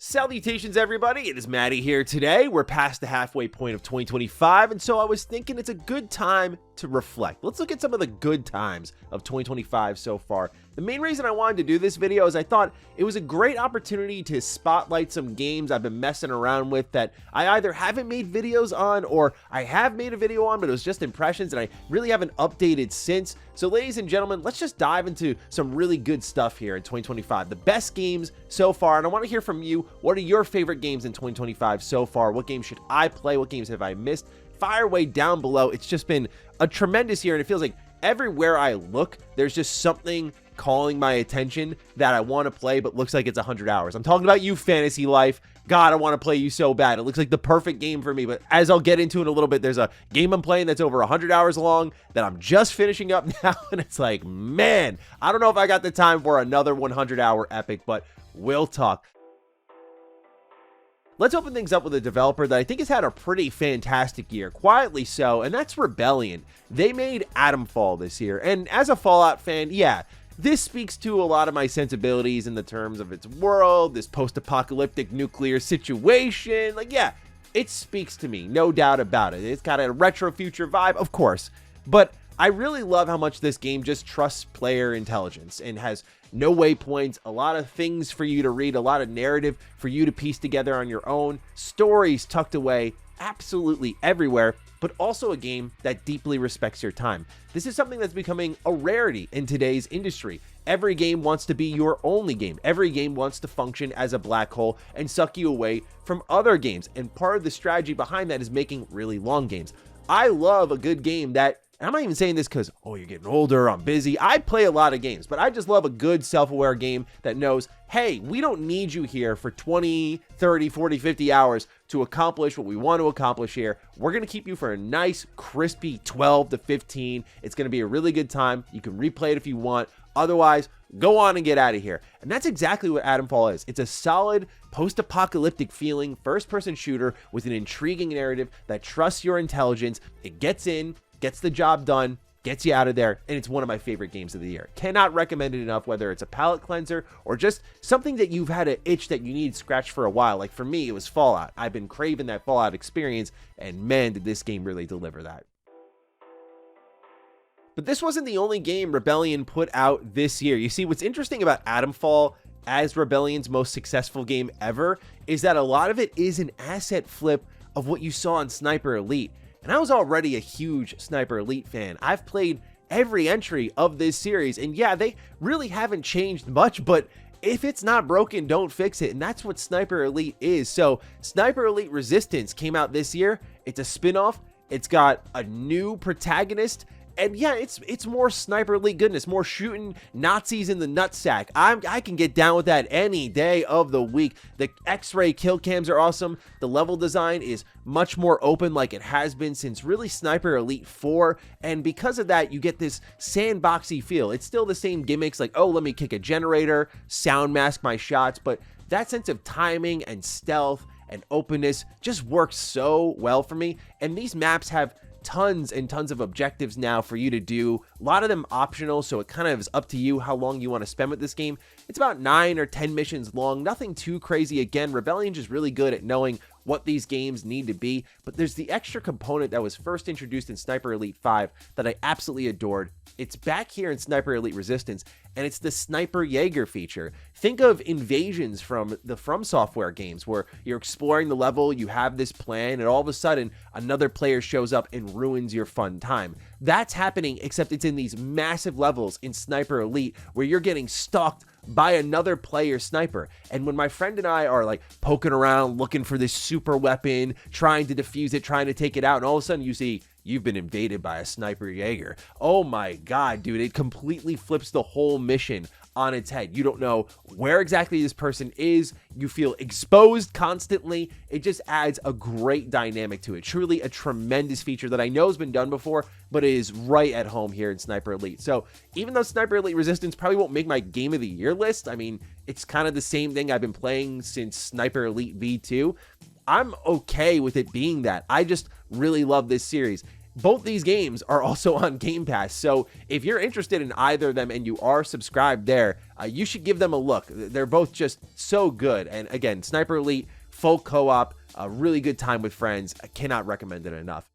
Salutations everybody, it is Matty here today. We're past the halfway point of 2025, and so I was thinking it's a good time to reflect. Let's look at some of the good times of 2025 so far. The main reason I wanted to do this video is I thought it was a great opportunity to spotlight some games I've been messing around with that I either haven't made videos on or I have made a video on, but it was just impressions and I really haven't updated since. So ladies and gentlemen, let's just dive into some really good stuff here in 2025. The best games so far, and I want to hear from you. What are your favorite games in 2025 so far? What games should I play? What games have I missed? Fire away down below. It's just been a tremendous year, and it feels like everywhere I look, there's just something calling my attention that I want to play, but looks like it's 100 hours. I'm talking about you, Fantasy Life. God, I want to play you so bad. It looks like the perfect game for me, but as I'll get into in a little bit, there's a game I'm playing that's over 100 hours long that I'm just finishing up now, and it's like, man, I don't know if I got the time for another 100-hour epic, but we'll talk. Let's open things up with a developer that I think has had a pretty fantastic year, quietly so, and that's Rebellion. They made Atomfall this year, and as a Fallout fan, yeah, this speaks to a lot of my sensibilities in the terms of its world, this post-apocalyptic nuclear situation. Like, yeah, it speaks to me, no doubt about it. It's got a retro future vibe, of course, but I really love how much this game just trusts player intelligence and has no waypoints, a lot of things for you to read, a lot of narrative for you to piece together on your own, stories tucked away absolutely everywhere, but also a game that deeply respects your time. This is something that's becoming a rarity in today's industry. Every game wants to be your only game. Every game wants to function as a black hole and suck you away from other games. And part of the strategy behind that is making really long games. I love a good game that, and I'm not even saying this because, oh, you're getting older, I'm busy. I play a lot of games, but I just love a good self-aware game that knows, hey, we don't need you here for 20, 30, 40, 50 hours to accomplish what we want to accomplish here. We're going to keep you for a nice, crispy 12 to 15. It's going to be a really good time. You can replay it if you want. Otherwise, go on and get out of here. And that's exactly what Atomfall is. It's a solid, post-apocalyptic feeling, first-person shooter with an intriguing narrative that trusts your intelligence. It gets in, gets the job done, gets you out of there, and it's one of my favorite games of the year. Cannot recommend it enough, whether it's a palate cleanser or just something that you've had an itch that you need scratched for a while. Like for me, it was Fallout. I've been craving that Fallout experience, and man, did this game really deliver that. But this wasn't the only game Rebellion put out this year. You see, what's interesting about Atomfall as Rebellion's most successful game ever is that a lot of it is an asset flip of what you saw in Sniper Elite. And I was already a huge Sniper Elite fan. I've played every entry of this series, and yeah, they really haven't changed much, but if it's not broken, don't fix it, and that's what Sniper Elite is. So Sniper Elite Resistance came out this year. It's a spin-off. It's got a new protagonist, and yeah, it's more Sniper Elite goodness, more shooting Nazis in the nutsack. I can get down with that any day of the week. The X-ray kill cams are awesome. The level design is much more open like it has been since really Sniper Elite 4, and because of that, you get this sandboxy feel. It's still the same gimmicks like, oh, let me kick a generator, sound mask my shots, but that sense of timing and stealth and openness just works so well for me, and these maps have tons and tons of objectives now for you to do, a lot of them optional, so it kind of is up to you how long you want to spend with this game. It's about 9 or 10 missions long, nothing too crazy. Again, Rebellion is really good at knowing what these games need to be, but there's the extra component that was first introduced in Sniper Elite 5 that I absolutely adored. It's back here in Sniper Elite Resistance, and it's the Sniper Jaeger feature. Think of invasions from the From Software games where you're exploring the level, you have this plan, and all of a sudden another player shows up and ruins your fun time. That's happening, except it's in these massive levels in Sniper Elite where you're getting stalked by another player sniper. And when my friend and I are like poking around looking for this super weapon, trying to defuse it, trying to take it out, and all of a sudden you see you've been invaded by a Sniper Jaeger. Oh my god, dude, it completely flips the whole mission on its head. You don't know where exactly this person is. You feel exposed constantly. It just adds a great dynamic to it. Truly a tremendous feature that I know has been done before, but it is right at home here in Sniper Elite. So even though Sniper Elite Resistance probably won't make my Game of the Year list, I mean, it's kind of the same thing I've been playing since Sniper Elite V2. I'm okay with it being that. I just really love this series. both these games are also on Game Pass. So if you're interested in either of them and you are subscribed there, you should give them a look. They're both just so good. And again, Sniper Elite, full co-op, a really good time with friends. I cannot recommend it enough.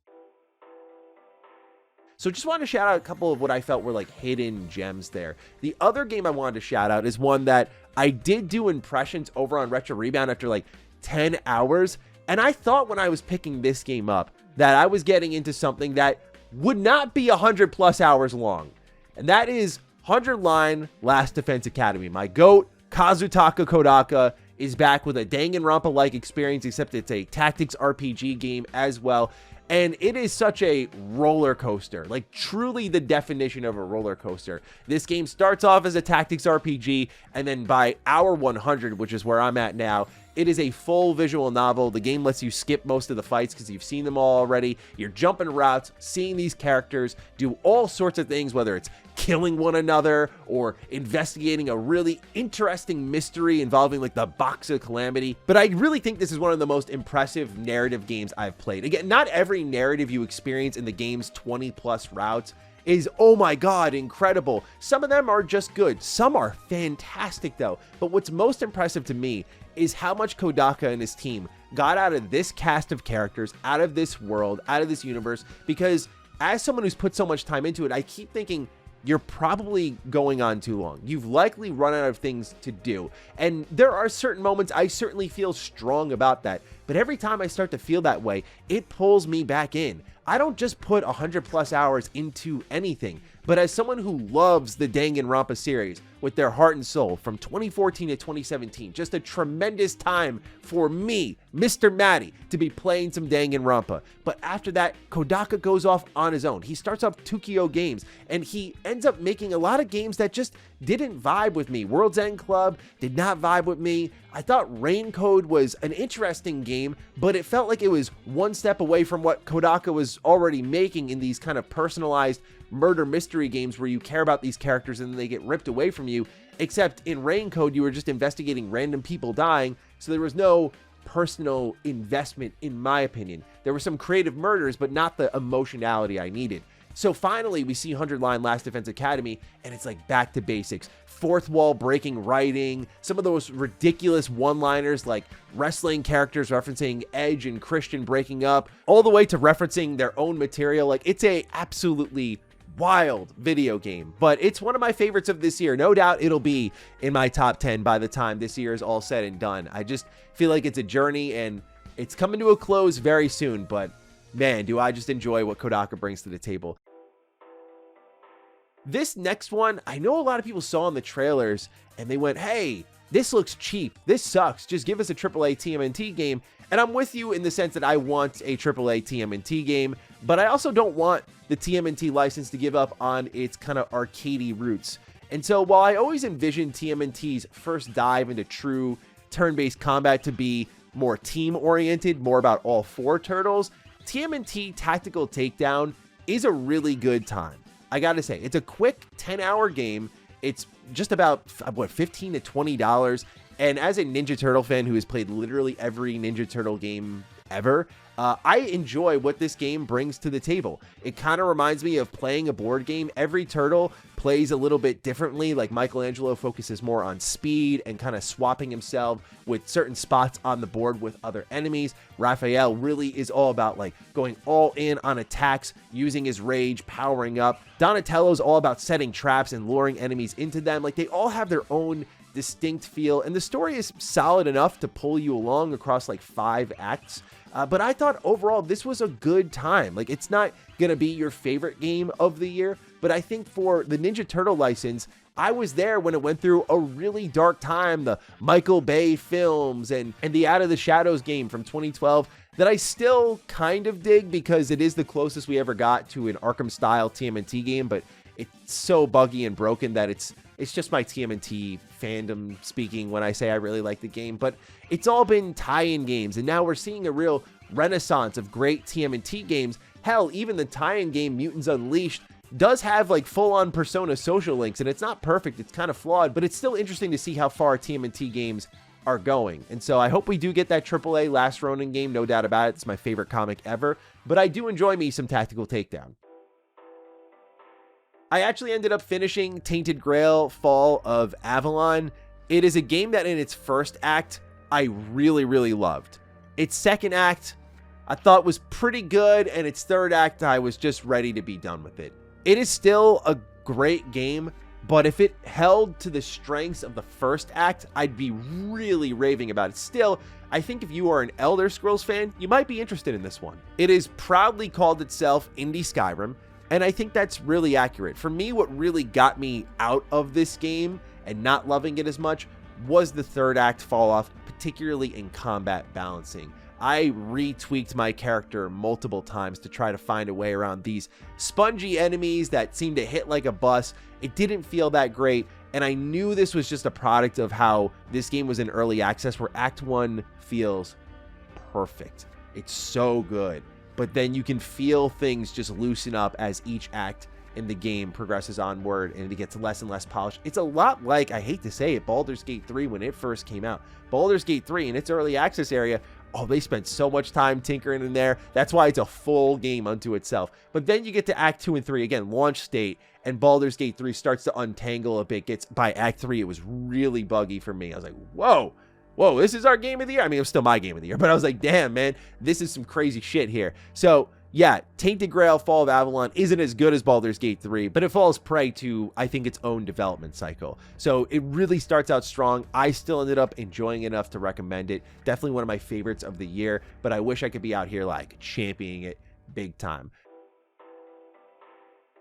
So just wanted to shout out a couple of what I felt were like hidden gems there. The other game I wanted to shout out is one that I did do impressions over on Retro Rebound after like 10 hours. And I thought when I was picking this game up that I was getting into something that would not be 100+ hours long. And that is 100 Line Last Defense Academy. My GOAT, Kazutaka Kodaka, is back with a Danganronpa-like experience, except it's a tactics RPG game as well. And it is such a roller coaster, like truly the definition of a roller coaster. This game starts off as a tactics RPG, and then by hour 100, which is where I'm at now, it is a full visual novel. The game lets you skip most of the fights because you've seen them all already. You're jumping routes, seeing these characters do all sorts of things, whether it's killing one another or investigating a really interesting mystery involving like the Box of Calamity. But I really think this is one of the most impressive narrative games I've played. Again, not every narrative you experience in the game's 20+ routes is, oh my god, incredible. Some of them are just good. Some are fantastic though. But what's most impressive to me is how much Kodaka and his team got out of this cast of characters, out of this world, out of this universe, because as someone who's put so much time into it, I keep thinking, you're probably going on too long. You've likely run out of things to do. And there are certain moments I certainly feel strong about that. But every time I start to feel that way, it pulls me back in. I don't just put 100+ hours into anything, but as someone who loves the Danganronpa series with their heart and soul from 2014 to 2017, just a tremendous time for me, Mr. Matty, to be playing some Danganronpa. But after that, Kodaka goes off on his own. He starts off Tukio Games, and he ends up making a lot of games that just didn't vibe with me. World's End Club did not vibe with me. I thought Rain Code was an interesting game, but it felt like it was one step away from what Kodaka was already making in these kind of personalized murder mystery games where you care about these characters and then they get ripped away from you. Except in Rain Code, you were just investigating random people dying, so there was no personal investment, in my opinion. There were some creative murders, but not the emotionality I needed. So finally, we see 100 Line Last Defense Academy, and it's like back to basics. Fourth wall breaking writing, some of those ridiculous one-liners like wrestling characters referencing Edge and Christian breaking up, all the way to referencing their own material. Like, it's a absolutely wild video game, but it's one of my favorites of this year. No doubt it'll be in my top 10 by the time this year is all said and done. I just feel like it's a journey, and it's coming to a close very soon, but man, do I just enjoy what Kodaka brings to the table. This next one, I know a lot of people saw in the trailers and they went, hey, this looks cheap. This sucks. Just give us a AAA TMNT game. And I'm with you in the sense that I want a AAA TMNT game, but I also don't want the TMNT license to give up on its kind of arcadey roots. And so while I always envisioned TMNT's first dive into true turn-based combat to be more team-oriented, more about all four turtles, TMNT Tactical Takedown is a really good time. I gotta say, it's a quick 10-hour game. It's just about, what, $15 to $20. And as a Ninja Turtle fan who has played literally every Ninja Turtle game ever, I enjoy what this game brings to the table. It kind of reminds me of playing a board game. Every turtle plays a little bit differently. Like Michelangelo focuses more on speed and kind of swapping himself with certain spots on the board with other enemies. Raphael really is all about like going all in on attacks, using his rage, powering up. Donatello's all about setting traps and luring enemies into them. Like, they all have their own distinct feel, and the story is solid enough to pull you along across like 5 acts. But I thought overall this was a good time. Like, it's not gonna be your favorite game of the year, but I think for the Ninja Turtle license, I was there when it went through a really dark time, the Michael Bay films and the Out of the Shadows game from 2012 that I still kind of dig because it is the closest we ever got to an Arkham-style TMNT game, but it's so buggy and broken that it's just my TMNT fandom speaking when I say I really like the game. But it's all been tie-in games, and now we're seeing a real renaissance of great TMNT games. Hell, even the tie-in game Mutants Unleashed does have like full-on Persona social links, and it's not perfect, it's kind of flawed, but it's still interesting to see how far TMNT games are going. And so I hope we do get that AAA Last Ronin game, no doubt about it. It's my favorite comic ever, but I do enjoy me some Tactical Takedown. I actually ended up finishing Tainted Grail Fall of Avalon. It is a game that in its first act, I really, really loved. Its second act, I thought was pretty good, and its third act, I was just ready to be done with it. It is still a great game, but if it held to the strengths of the first act, I'd be really raving about it. Still, I think if you are an Elder Scrolls fan, you might be interested in this one. It is proudly called itself Indie Skyrim, and I think that's really accurate. For me, what really got me out of this game and not loving it as much was the third act fall off, particularly in combat balancing. I retweaked my character multiple times to try to find a way around these spongy enemies that seem to hit like a bus. It didn't feel that great, and I knew this was just a product of how this game was in early access, where Act 1 feels perfect. It's so good. But then you can feel things just loosen up as each act in the game progresses onward and it gets less and less polished. It's a lot like, I hate to say it, Baldur's Gate 3 when it first came out. Baldur's Gate 3 in its early access area, oh, they spent so much time tinkering in there. That's why it's a full game unto itself. But then you get to Act 2 and 3, again, launch state, and Baldur's Gate 3 starts to untangle a bit. By Act 3, it was really buggy for me. I was like, whoa, this is our game of the year. I mean, it was still my game of the year, but I was like, damn, man, this is some crazy shit here. So yeah, Tainted Grail Fall of Avalon isn't as good as Baldur's Gate 3, but it falls prey to, I think, its own development cycle. So it really starts out strong. I still ended up enjoying it enough to recommend it. Definitely one of my favorites of the year, but I wish I could be out here like championing it big time.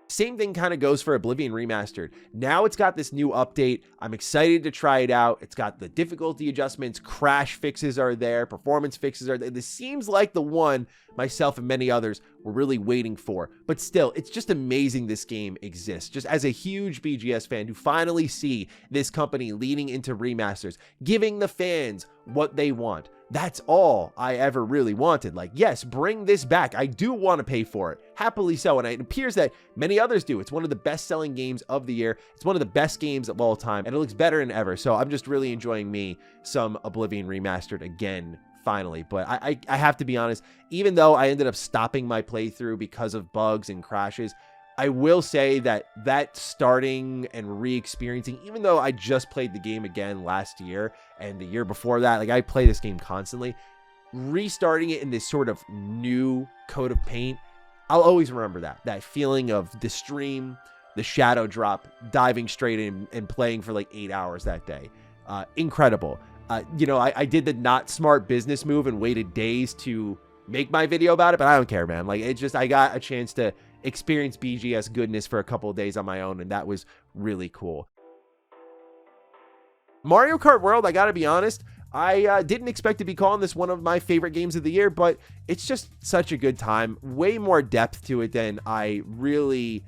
Same thing kind of goes for Oblivion Remastered. Now it's got this new update. I'm excited to try it out. It's got the difficulty adjustments, crash fixes are there, performance fixes are there. This seems like the one myself and many others were really waiting for. But still, it's just amazing this game exists. Just as a huge BGS fan to finally see this company leaning into remasters, giving the fans what they want. That's all I ever really wanted. Like, yes, bring this back. I do want to pay for it. Happily so. And it appears that many others do. It's one of the best-selling games of the year. It's one of the best games of all time. And it looks better than ever. So I'm just really enjoying me some Oblivion Remastered again, finally. But I have to be honest, even though I ended up stopping my playthrough because of bugs and crashes, I will say that starting and re-experiencing, even though I just played the game again last year and the year before that, like I play this game constantly, restarting it in this sort of new coat of paint, I'll always remember that feeling of the stream, the shadow drop, diving straight in and playing for like 8 hours that day. Incredible. You know, I did the not smart business move and waited days to make my video about it, but I don't care, man. Like, it's just, I got a chance to experience BGS goodness for a couple of days on my own, and that was really cool. Mario Kart World, I gotta be honest, I didn't expect to be calling this one of my favorite games of the year, but it's just such a good time. Way more depth to it than I really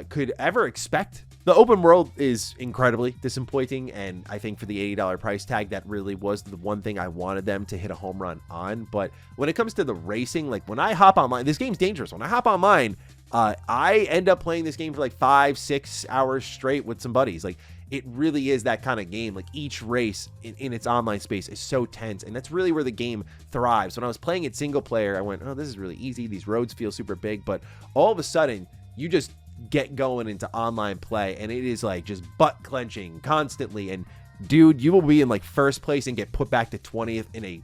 could ever expect. The open world is incredibly disappointing, and I think for the $80 price tag, that really was the one thing I wanted them to hit a home run on. But when it comes to the racing, like when I hop online, this game's dangerous. When I hop online, I end up playing this game for like 5-6 hours straight with some buddies. Like, it really is that kind of game. Like, each race in its online space is so tense, and that's really where the game thrives. When I was playing it single player, I went, oh, this is really easy. These roads feel super big, but all of a sudden, you just get going into online play, and it is like just butt clenching constantly. And dude, you will be in like first place and get put back to 20th in a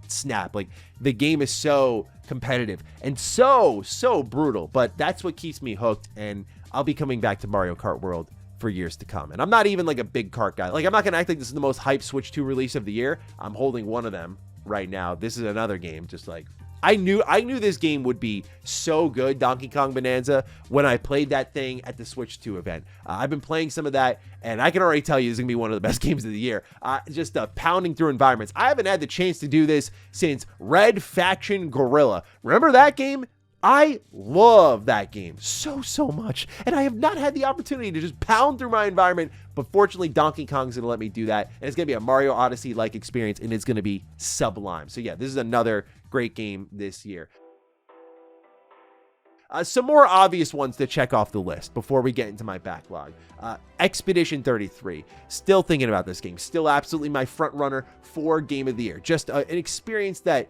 snap. Like, the game is so competitive and so brutal, but that's what keeps me hooked, and I'll be coming back to Mario Kart World for years to come. And I'm not even like a big kart guy. Like, I'm not gonna act like this is the most hyped Switch 2 release of the year. I'm holding one of them right now. This is another game, just like, I knew this game would be so good, Donkey Kong Bonanza, when I played that thing at the Switch 2 event. I've been playing some of that, and I can already tell you this is going to be one of the best games of the year. Just pounding through environments. I haven't had the chance to do this since Red Faction Guerrilla. Remember that game? I love that game so much, and I have not had the opportunity to just pound through my environment, but fortunately Donkey Kong's gonna let me do that, and it's gonna be a Mario Odyssey-like experience, and it's gonna be sublime. So yeah, this is another great game this year. Some more obvious ones to check off the list before we get into my backlog. Expedition 33. Still thinking about this game. Still absolutely my front runner for Game of the Year. Just an experience that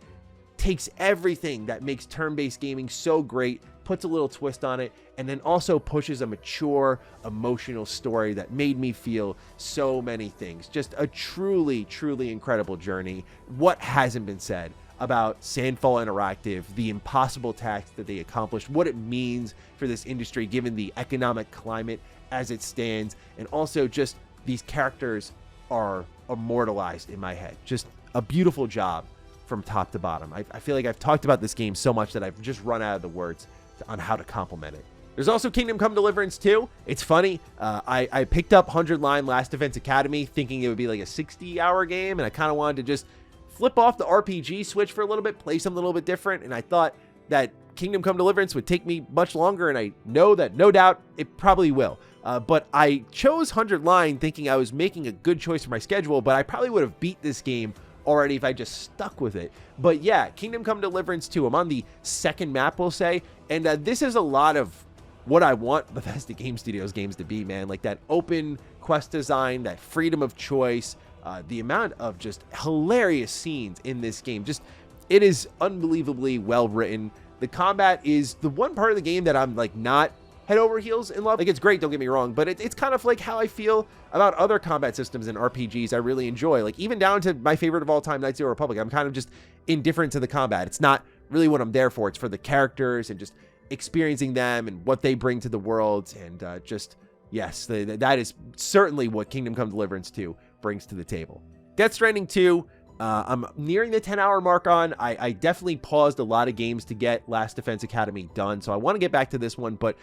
takes everything that makes turn-based gaming so great, puts a little twist on it, and then also pushes a mature, emotional story that made me feel so many things. Just a truly, truly incredible journey. What hasn't been said about Sandfall Interactive, the impossible task that they accomplished, what it means for this industry given the economic climate as it stands, and also just these characters are immortalized in my head. Just a beautiful job from top to bottom. I feel like I've talked about this game so much that I've just run out of the words on how to compliment it. There's also Kingdom Come Deliverance 2. It's funny. I picked up 100 Line Last Defense Academy thinking it would be like a 60-hour game, and I kind of wanted to just flip off the RPG switch for a little bit, play something a little bit different, and I thought that Kingdom Come Deliverance would take me much longer, and I know that no doubt it probably will. But I chose 100 Line thinking I was making a good choice for my schedule, but I probably would have beat this game already if I just stuck with it. But yeah, Kingdom Come Deliverance 2. I'm on the second map, we'll say, and this is a lot of what I want Bethesda Game Studios games to be, man. Like that open quest design, that freedom of choice, the amount of just hilarious scenes in this game. Just, it is unbelievably well written. The combat is the one part of the game that I'm like not head over heels in love. Like, it's great, don't get me wrong, but it's kind of like how I feel about other combat systems in RPGs I really enjoy. Like, even down to my favorite of all time, Knights of the Republic. I'm kind of just indifferent to the combat. It's not really what I'm there for. It's for the characters and just experiencing them and what they bring to the world. And just, yes, that is certainly what Kingdom Come Deliverance 2 brings to the table. Death Stranding 2. I'm nearing the 10-hour mark on. I definitely paused a lot of games to get Last Defense Academy done, so I want to get back to this one, but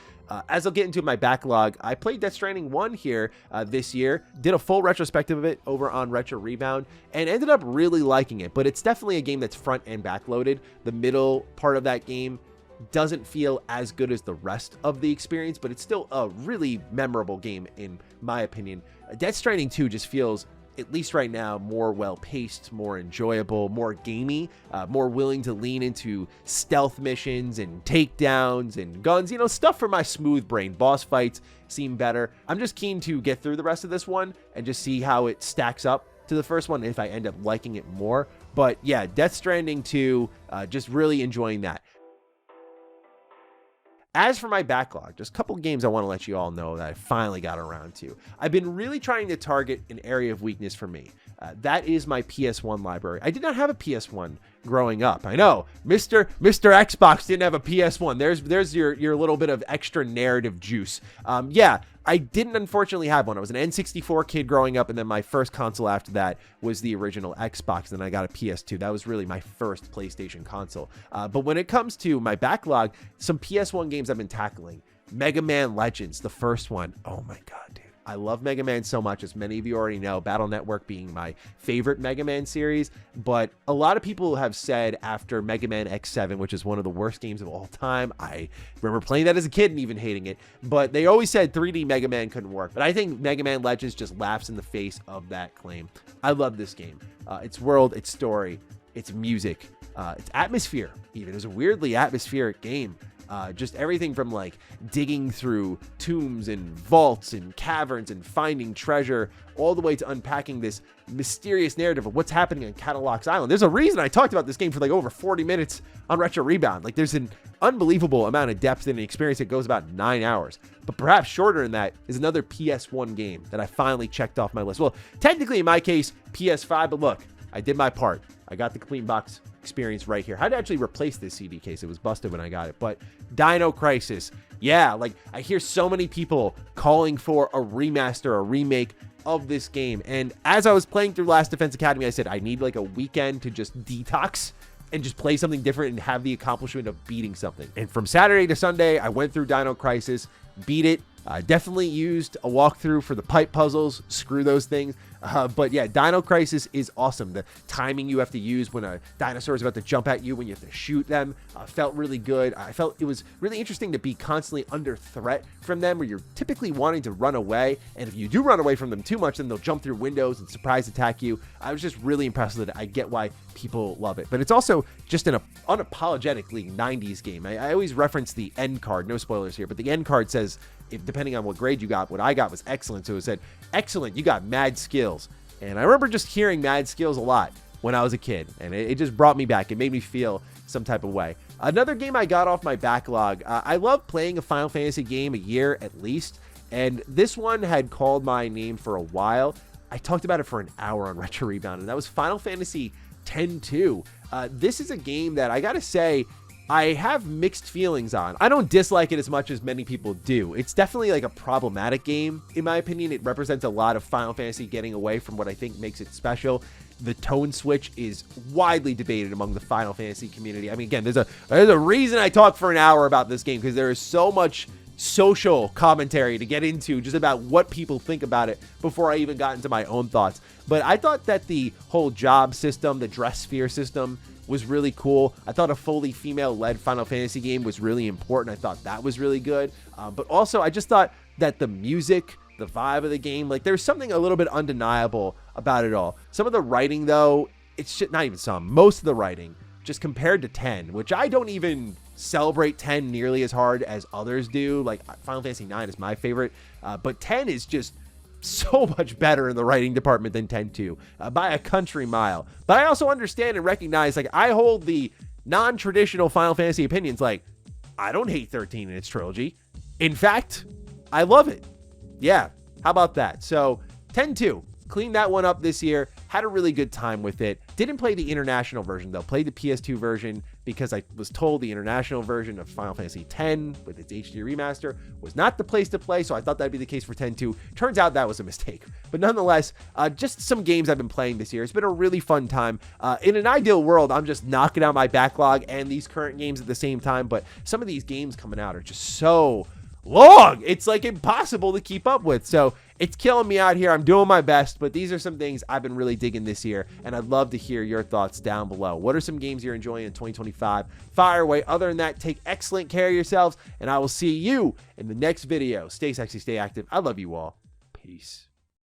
as I'll get into my backlog, I played Death Stranding 1 here this year, did a full retrospective of it over on Retro Rebound, and ended up really liking it, but it's definitely a game that's front and back loaded. The middle part of that game doesn't feel as good as the rest of the experience, but it's still a really memorable game in my opinion. Death Stranding 2 just feels, at least right now, more well-paced, more enjoyable, more gamey, more willing to lean into stealth missions and takedowns and guns, you know, stuff for my smooth brain. Boss fights seem better. I'm just keen to get through the rest of this one and just see how it stacks up to the first one if I end up liking it more. But yeah, Death Stranding 2, just really enjoying that. As for my backlog, just a couple games I want to let you all know that I finally got around to. I've been really trying to target an area of weakness for me. That is my PS1 library. I did not have a PS1 growing up. I know, Mr. Xbox didn't have a PS1. There's your little bit of extra narrative juice. Yeah, I didn't unfortunately have one. I was an N64 kid growing up, and then my first console after that was the original Xbox, and then I got a PS2. That was really my first PlayStation console. But when it comes to my backlog, some PS1 games I've been tackling. Mega Man Legends, the first one. Oh my god, dude. I love Mega Man so much, as many of you already know, Battle Network being my favorite Mega Man series, but a lot of people have said after Mega Man X7, which is one of the worst games of all time, I remember playing that as a kid and even hating it, but they always said 3D Mega Man couldn't work, but I think Mega Man Legends just laughs in the face of that claim. I love this game. Its world, its story, its music, its atmosphere even. It's a weirdly atmospheric game. Just everything from like digging through tombs and vaults and caverns and finding treasure, all the way to unpacking this mysterious narrative of what's happening on Catalog's Island. There's a reason I talked about this game for like over 40 minutes on Retro Rebound. Like, there's an unbelievable amount of depth in an experience that goes about 9 hours. But perhaps shorter than that is another PS1 game that I finally checked off my list. Well, technically in my case, PS5, but look, I did my part. I got the clean box experience right here. I had to actually replace this CD case. It was busted when I got it. But Dino Crisis, yeah, like I hear so many people calling for a remaster, a remake of this game. And as I was playing through Last Defense Academy, I said I need like a weekend to just detox and just play something different and have the accomplishment of beating something. And from Saturday to Sunday, I went through Dino Crisis, beat it Definitely used a walkthrough for the pipe puzzles. Screw those things. But yeah, Dino Crisis is awesome. The timing you have to use when a dinosaur is about to jump at you, when you have to shoot them, felt really good. I felt it was really interesting to be constantly under threat from them, where you're typically wanting to run away. And if you do run away from them too much, then they'll jump through windows and surprise attack you. I was just really impressed with it. I get why people love it. But it's also just an unapologetically 90s game. I always reference the end card. No spoilers here, but the end card says, if depending on what grade you got, what I got was excellent. So it said, excellent, you got mad skills. And I remember just hearing mad skills a lot when I was a kid, and it just brought me back. It made me feel some type of way. Another game I got off my backlog. I love playing a Final Fantasy game a year at least, and this one had called my name for a while. I talked about it for an hour on Retro Rebound, and that was Final Fantasy X-2. This is a game that I gotta say, I have mixed feelings on. I don't dislike it as much as many people do. It's definitely like a problematic game, in my opinion. It represents a lot of Final Fantasy getting away from what I think makes it special. The tone switch is widely debated among the Final Fantasy community. I mean, again, there's a reason I talk for an hour about this game, because there is so much social commentary to get into just about what people think about it before I even got into my own thoughts. But I thought that the whole job system, the dress sphere system, was really cool. I thought a fully female-led Final Fantasy game was really important. I thought that was really good. But also, I just thought that the music, the vibe of the game, like there's something a little bit undeniable about it all. Some of the writing, though, it's just not even some. Most of the writing, just compared to 10, which I don't even celebrate 10 nearly as hard as others do. Like Final Fantasy 9 is my favorite, but 10 is just so much better in the writing department than 10-2 by a country mile. But I also understand and recognize, like, I hold the non-traditional Final Fantasy opinions. Like, I don't hate 13 in its trilogy. In fact, I love it. Yeah, how about that? So 10-2, cleaned that one up this year. Had a really good time with it. Didn't play the international version, though. Played the PS2 version because I was told the international version of Final Fantasy X with its HD remaster was not the place to play, so I thought that'd be the case for 10-2. Turns out that was a mistake. But nonetheless, just some games I've been playing this year. It's been a really fun time. In an ideal world, I'm just knocking out my backlog and these current games at the same time, but some of these games coming out are just so long. It's like impossible to keep up with. So it's killing me out here. I'm doing my best, but these are some things I've been really digging this year, and I'd love to hear your thoughts down below. What are some games you're enjoying in 2025? Fire away. Other than that, take excellent care of yourselves, and I will see you in the next video. Stay sexy, stay active. I love you all. Peace.